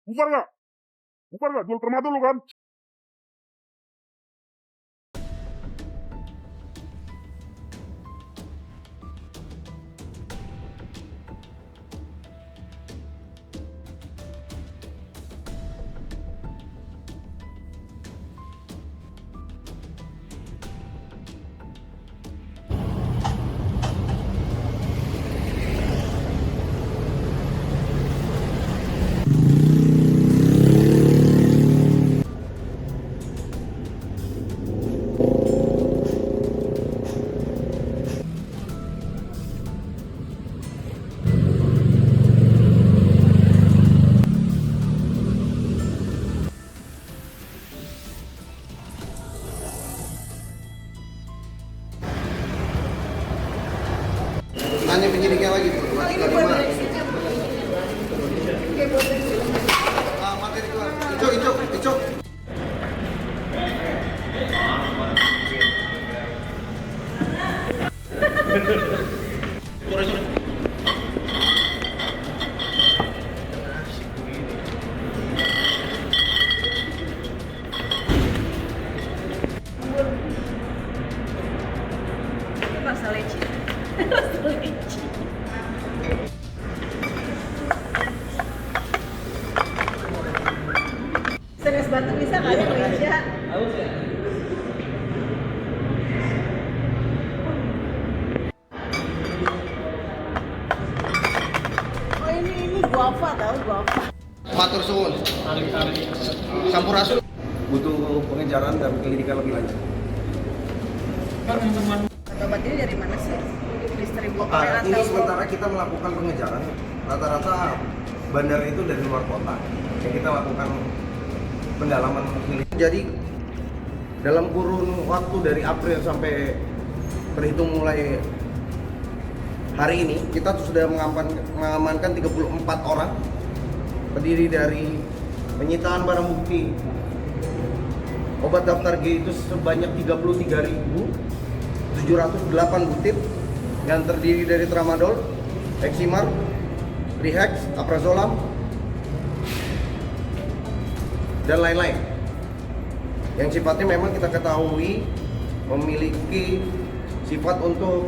Bukan nggak? Bukan nggak? Jual permata lu kan? Tanya penyidiknya lagi tuh, 235. Materi keluar. Icok. Rasa leci. Rasa leci. Serius batu bisa kali meja. Oh ini guava tahu guava. Matur suwun. Sampurasun. Butuh pengejaran dan penyelidikan lebih lanjut. Obat ini dari mana sih? Distributor Ini sementara kita melakukan pengejaran. Rata-rata bandar itu dari luar kota. Yang kita lakukan pendalaman penyelidikan. Jadi dalam kurun waktu dari April sampai terhitung mulai hari ini kita sudah mengamankan 34 orang, terdiri dari penyitaan barang bukti obat daftar G itu sebanyak 33.708 butir yang terdiri dari tramadol, Eximar, Rihex, Aprazolam, dan lain-lain yang sifatnya memang kita ketahui memiliki sifat untuk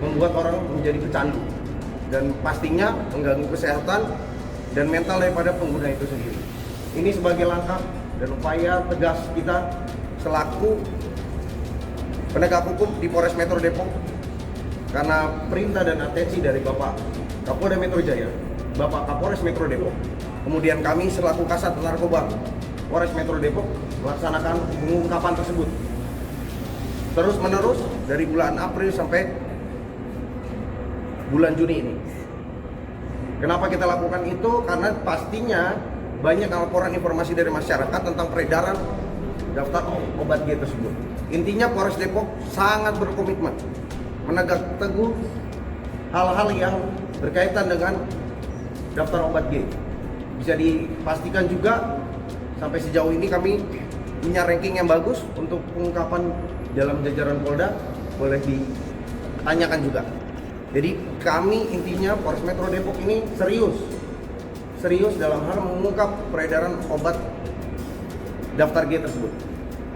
membuat orang menjadi pecandu dan pastinya mengganggu kesehatan dan mental daripada pengguna itu sendiri. Ini sebagai langkah dan upaya tegas kita selaku penegak hukum di Polres Metro Depok karena perintah dan atensi dari Bapak Kapolda Metro Jaya, Bapak Kapolres Metro Depok, kemudian kami selaku Kasat Narkoba Polres Metro Depok melaksanakan pengungkapan tersebut terus menerus dari bulan April sampai bulan Juni ini. Kenapa kita lakukan itu? Karena pastinya banyak laporan informasi dari masyarakat tentang peredaran daftar obat G tersebut. Intinya Polres Depok sangat berkomitmen menegak teguh hal-hal yang berkaitan dengan daftar obat G. Bisa dipastikan juga sampai sejauh ini kami punya ranking yang bagus untuk pengungkapan dalam jajaran Polda, boleh ditanyakan juga. Jadi kami intinya Polres Metro Depok ini serius dalam hal mengungkap peredaran obat daftar G tersebut.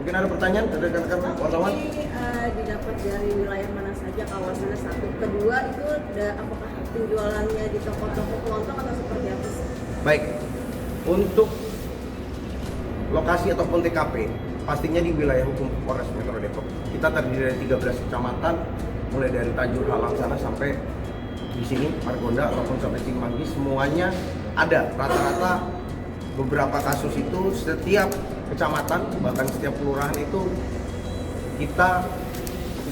Mungkin ada pertanyaan dari rekan-rekan wartawan? Ini didapat dari wilayah mana saja, kawasannya satu. Kedua itu apakah penjualannya di toko-toko kelontong atau seperti apa sih? Baik, untuk lokasi ataupun TKP pastinya di wilayah hukum Polres Metro Depok. Kita terdiri dari 13 kecamatan, mulai dari Tanjur Halang sana sampai di sini Margonda ataupun sampai Cimanggis, semuanya ada. Rata-rata beberapa kasus itu setiap kecamatan bahkan setiap kelurahan itu kita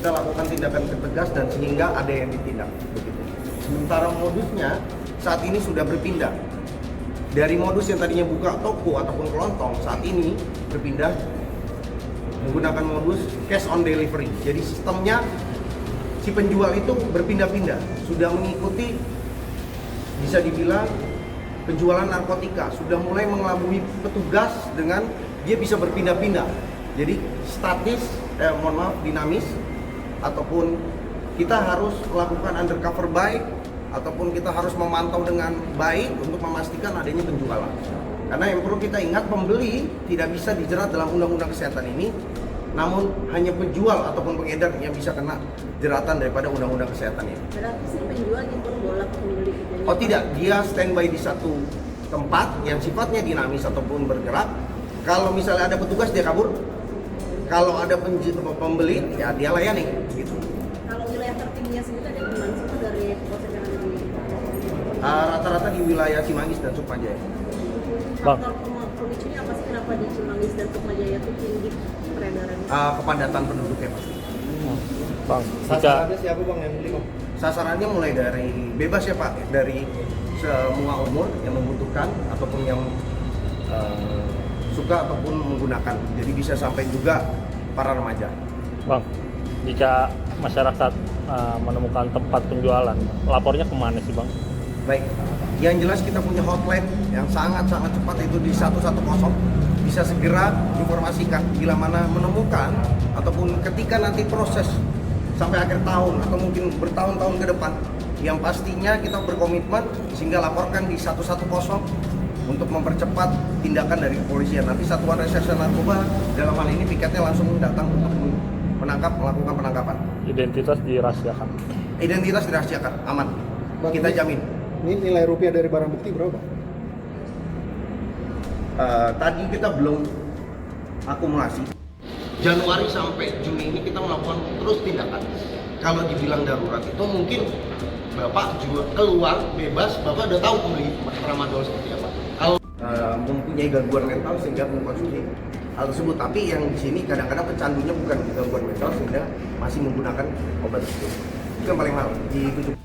lakukan tindakan tegas dan sehingga ada yang ditindak begitu. Sementara modusnya saat ini sudah berpindah dari modus yang tadinya buka toko ataupun kelontong, saat ini berpindah menggunakan modus cash on delivery. Jadi sistemnya si penjual itu berpindah-pindah, sudah mengikuti bisa dibilang penjualan narkotika, sudah mulai mengelabui petugas dengan dia bisa berpindah-pindah. Jadi dinamis ataupun kita harus melakukan undercover buy ataupun kita harus memantau dengan baik untuk memastikan adanya penjualan. Karena yang perlu kita ingat, pembeli tidak bisa dijerat dalam undang-undang kesehatan ini, namun hanya penjual ataupun pengedar yang bisa kena jeratan daripada undang-undang kesehatan ini. Berarti si penjual impor bola ke pembeli gitu. Oh tidak, dia standby di satu tempat yang sifatnya dinamis ataupun bergerak. Kalau misalnya ada petugas dia kabur, kalau ada pembeli ya dia layani gitu. Kalau wilayah tertingginya sendiri ada di mana sih Pak, dari polsek yang ada di Rata-rata di wilayah Cimanggis dan Sukmajaya. Bang. faktor pemicunya apa sih kenapa di Cimanggis dan Sukmajaya itu tinggi peredaran? Kepadatan penduduknya pasti. Bang, jika Sasarannya siapa bang yang beli bang? Sasarannya mulai dari bebas ya Pak, dari semua umur yang membutuhkan ataupun yang suka ataupun menggunakan. Jadi bisa sampai juga para remaja. Bang, jika masyarakat menemukan tempat penjualan, lapornya kemana sih Bang? Baik, yang jelas kita punya hotline yang sangat-sangat cepat, itu di 110. Bisa segera informasikan bila mana menemukan ataupun ketika nanti proses sampai akhir tahun atau mungkin bertahun-tahun ke depan, yang pastinya kita berkomitmen sehingga laporkan di 110 untuk mempercepat tindakan dari kepolisian. Nanti Satuan Reserse Narkoba dalam hal ini piketnya langsung datang untuk melakukan penangkapan. Identitas dirahasiakan. Identitas dirahasiakan, aman. Bang, Kita jamin. Ini nilai rupiah dari barang bukti berapa? Tadi kita belum akumulasi. Januari sampai Juni ini kita melakukan terus tindakan. Kalau dibilang darurat itu mungkin Bapak juga keluar bebas, Bapak udah tahu beli tramadol seperti apa. Kalau mempunyai gangguan mental sehingga mengkonsumsi hal tersebut, tapi yang di sini kadang-kadang pecandunya bukan gangguan mental sehingga masih menggunakan obat tersebut. Itu yang paling mahal di 7.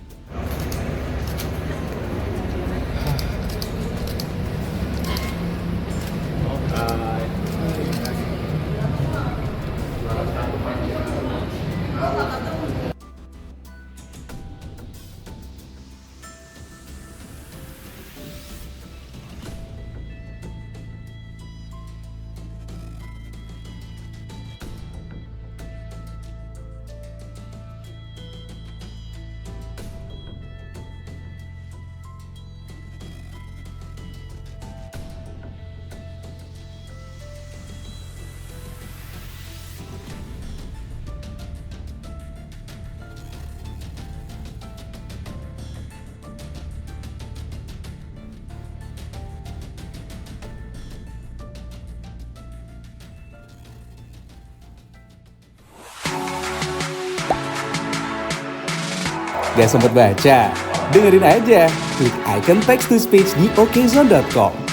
Gak sempet baca? Dengerin aja, klik icon text to speech di okezone.com.